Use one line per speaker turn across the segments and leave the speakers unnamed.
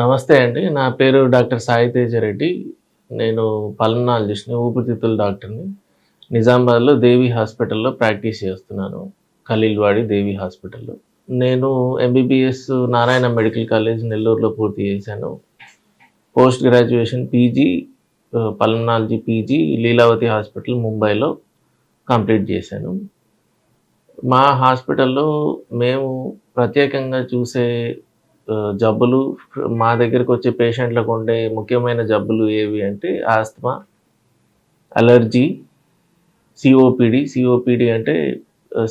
నమస్తే అండి. నా పేరు డాక్టర్ సాయి తేజరెడ్డి. నేను పల్మనాలజిస్ట్‌ని, ఊపిరితిత్తుల డాక్టర్‌ని. నిజామాబాద్‌లో దేవి హాస్పిటల్‌లో ప్రాక్టీస్ చేస్తున్నాను. ఖలీల్వాడి దేవి హాస్పిటల్‌లో. నేను ఎంబీబీఎస్ నారాయణ మెడికల్ కాలేజ్ నెల్లూరులో పూర్తి చేశాను. Post graduation PG pulmonology PG Lilavati hospital ముంబైలో కంప్లీట్ చేశాను. మా హాస్పిటల్‌లో మేము ప్రత్యేకంగా చూసే జబ్బులు మా దగ్గరకొచ్చే పేషెంట్‌లకు ఉండే ముఖ్యమైన జబ్బులు ఏవి అంటే ఆస్తమా, అలర్జీ, సీఓపీడీ. సీఓపీడీ అంటే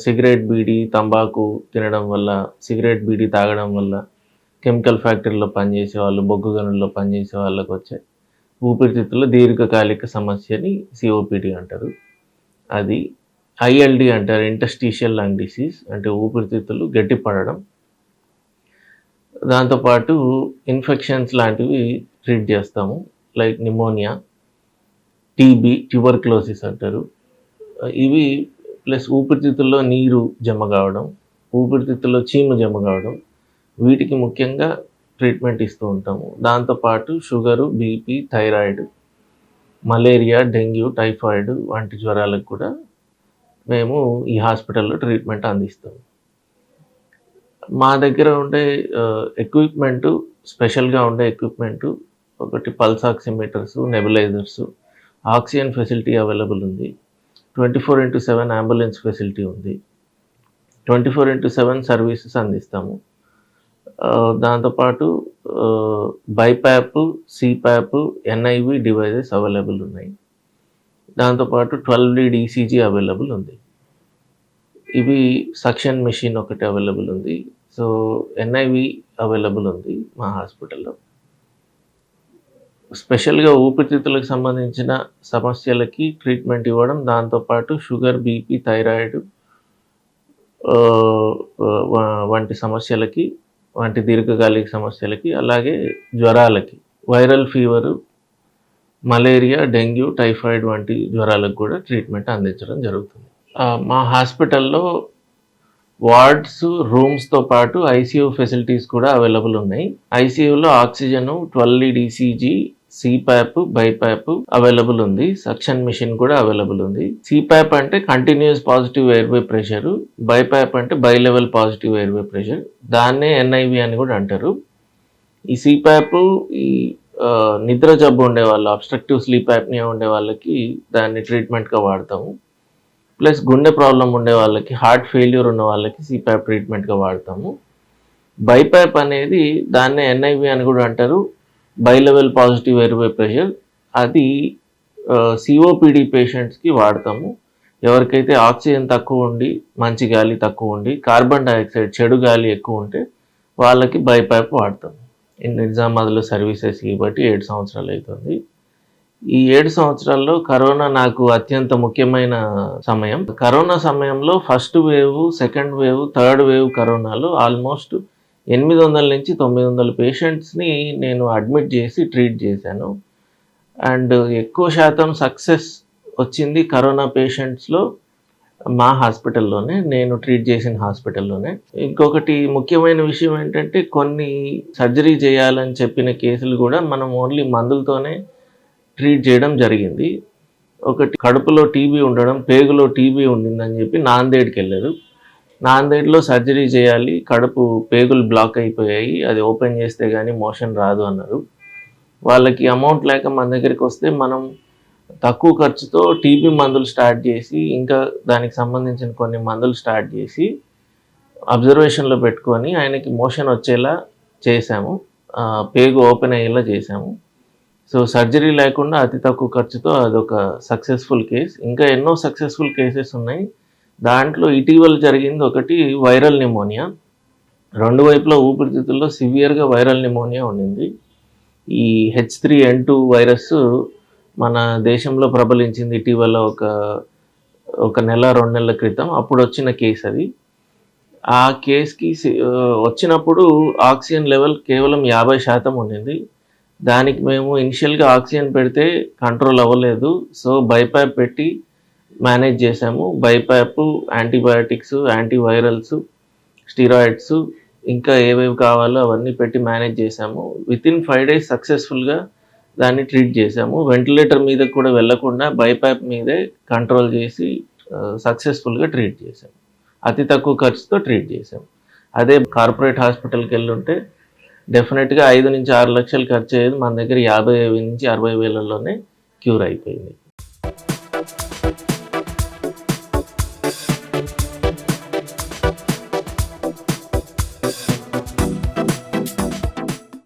సిగరెట్, బీడీ, తంబాకు తినడం వల్ల, సిగరెట్, బీడీ తాగడం వల్ల, కెమికల్ ఫ్యాక్టరీలో పనిచేసే వాళ్ళు, బొగ్గు గనుల్లో పనిచేసే వాళ్ళకొచ్చే ఊపిరితిత్తుల దీర్ఘకాలిక సమస్యని సీఓపీడీ అంటారు. అది. ఐఎల్డీ అంటారు, ఇంటర్స్టిషియల్ లంగ్ డిసీజ్, అంటే ఊపిరితిత్తులు గట్టిపడడం. దాంతోపాటు ఇన్ఫెక్షన్స్ లాంటివి ట్రీట్ చేస్తాము. లైక్ నిమోనియా, టీబీ, ట్యూబర్క్లోసిస్ అంటారు. ఇవి ప్లస్ ఊపిరితిత్తుల్లో నీరు జమ కావడం, ఊపిరితిత్తుల్లో చీము జమ కావడం, వీటికి ముఖ్యంగా ట్రీట్మెంట్ ఇస్తూ ఉంటాము. దాంతోపాటు sugar, BP, thyroid, malaria, dengue, typhoid వంటి జ్వరాలకు కూడా మేము ఈ హాస్పిటల్‌లో ట్రీట్మెంట్ అందిస్తాము. మా దగ్గర ఉండే ఎక్విప్‌మెంటు, స్పెషల్‌గా ఉండే ఎక్విప్‌మెంటు ఒకటి పల్స్ ఆక్సిమీటర్సు, నెబులైజర్సు, ఆక్సిజన్ ఫెసిలిటీ అవైలబుల్ ఉంది. 24/7 అంబులెన్స్ ఫెసిలిటీ ఉంది. 24/7 సర్వీసెస్ అందిస్తాము. దాంతోపాటు BiPAP, CPAP, NIV devices available ఉన్నాయి. దాంతోపాటు 12 లీడ్ ఈసీజీ అవైలబుల్ ఉంది. ఇవి సక్షన్ మెషిన్ ఒకటి అవైలబుల్ ఉంది. సో, ఎన్ఐవి అవైలబుల్ ఉంది మా హాస్పిటల్‌లో. స్పెషల్‌గా ఊపిరితిత్తులకు సంబంధించిన సమస్యలకి ట్రీట్మెంట్ ఇవ్వడం, దాంతోపాటు షుగర్, బీపీ, థైరాయిడ్ వంటి సమస్యలకి, వంటి దీర్ఘకాలిక సమస్యలకి, అలాగే జ్వరాలకి, viral fever, malaria, dengue, typhoid వంటి జ్వరాలకు కూడా ట్రీట్మెంట్ అందించడం జరుగుతుంది. మా హాస్పిటల్‌లో వార్డ్స్, రూమ్స్‌తో పాటు ఐసీయూ ఫెసిలిటీస్ కూడా అవైలబుల్ ఉన్నాయి. ఐసీయూలో oxygen, 12 lead ECG, CPAP, BiPAP available ఉంది. సక్షన్ మెషిన్ కూడా అవైలబుల్ ఉంది. సీపాప్ అంటే continuous positive airway pressure, BiPAP అంటే bi level positive airway pressure. దాన్నే ఎన్ఐవి అని కూడా అంటారు. ఈ సీపాప్ ఈ నిద్ర జబ్బు ఉండేవాళ్ళు, అబ్స్ట్రక్టివ్ స్లీప్ యాప్నియా ఉండే వాళ్ళకి దాన్ని ట్రీట్మెంట్‌గా వాడతాము. ప్లస్ గుండె ప్రాబ్లం ఉండే వాళ్ళకి, హార్ట్ ఫెయిల్యూర్ ఉన్న వాళ్ళకి సీపాప్ ట్రీట్మెంట్‌గా వాడతాము. బైపాప్ అనేది దాన్నే ఎన్ఐవి అని కూడా అంటారు, by level positive airway pressure. అది సిఓపిడి పేషెంట్స్‌కి వాడతాము. ఎవరికైతే ఆక్సిజన్ తక్కువ ఉండి, మంచి గాలి తక్కువ ఉండి, కార్బన్ డయాక్సైడ్ చెడు గాలి ఎక్కువ ఉంటే వాళ్ళకి బైపాప్ వాడతాము. నిజామాబాద్‌లో సర్వీసెస్ ఇవ్వబట్టి 7 సంవత్సరాలు అవుతుంది. ఈ 7 సంవత్సరాల్లో కరోనా నాకు అత్యంత ముఖ్యమైన సమయం. కరోనా సమయంలో first wave, second wave, third wave కరోనాలో ఆల్మోస్ట్ 800-900 పేషెంట్స్‌ని నేను అడ్మిట్ చేసి ట్రీట్ చేశాను. అండ్ ఎక్కువ శాతం సక్సెస్ వచ్చింది కరోనా పేషెంట్స్‌లో మా హాస్పిటల్‌లోనే, నేను ట్రీట్ చేసిన హాస్పిటల్‌లోనే. ఇంకొకటి ముఖ్యమైన విషయం ఏంటంటే, కొన్ని సర్జరీ చేయాలని చెప్పిన కేసులు కూడా మనం ఓన్లీ మందులతోనే ట్రీట్ చేయడం జరిగింది. ఒకటి కడుపులో టీబీ ఉండడం, పేగులో టీబీ ఉండిందని చెప్పి నాందేడ్‌కి వెళ్ళారు. నాందేడ్‌లో సర్జరీ చేయాలి, కడుపు పేగులు బ్లాక్ అయిపోయాయి, అది ఓపెన్ చేస్తే కానీ మోషన్ రాదు అన్నారు. వాళ్ళకి అమౌంట్ లేక మన దగ్గరికి వస్తే మనం తక్కువ ఖర్చుతో టీబీ మందులు స్టార్ట్ చేసి, ఇంకా దానికి సంబంధించిన కొన్ని మందులు స్టార్ట్ చేసి అబ్జర్వేషన్‌లో పెట్టుకొని ఆయనకి మోషన్ వచ్చేలా చేశాము. పేగు ఓపెన్ అయ్యేలా చేశాము. సో, సర్జరీ లేకుండా అతి తక్కువ ఖర్చుతో అదొక సక్సెస్‌ఫుల్ కేస్. ఇంకా ఎన్నో సక్సెస్‌ఫుల్ కేసెస్ ఉన్నాయి. దాంట్లో ఇటీవల జరిగింది ఒకటి వైరల్ నిమోనియా. 2 వైపులా ఊపిరితిత్తుల్లో సివియర్‌గా వైరల్ నిమోనియా ఉండింది. ఈ H3N2 వైరస్ మన దేశంలో ప్రబలించింది ఇటీవల ఒక నెల, 2 నెలల క్రితం. అప్పుడు వచ్చిన కేస్ అది. ఆ కేస్‌కి వచ్చినప్పుడు ఆక్సిజన్ లెవెల్ కేవలం 50% ఉండింది. దానికి మేము ఇనిషియల్‌గా ఆక్సిజన్ పెడితే కంట్రోల్ అవ్వలేదు. సో, బైపాప్ పెట్టి మేనేజ్ చేశాము. బైపాప్, యాంటీబయాటిక్స్, యాంటీవైరల్స్, స్టిరాయిడ్స్ ఇంకా ఏవేవి కావాలో అవన్నీ పెట్టి మేనేజ్ చేశాము. వితిన్ 5 డేస్ సక్సెస్‌ఫుల్‌గా దాన్ని ట్రీట్ చేశాము. వెంటిలేటర్ మీదకి కూడా వెళ్ళకుండా బైపాప్ మీదే కంట్రోల్ చేసి సక్సెస్‌ఫుల్‌గా ట్రీట్ చేశాం. అతి తక్కువ ఖర్చుతో ట్రీట్ చేశాం. అదే కార్పొరేట్ హాస్పిటల్‌కెళ్ళుంటే డెఫినెట్‌గా 5-6 లక్షలు ఖర్చయ్యేది. మన దగ్గర 50,000-60,000లోనే క్యూర్ అయిపోయింది.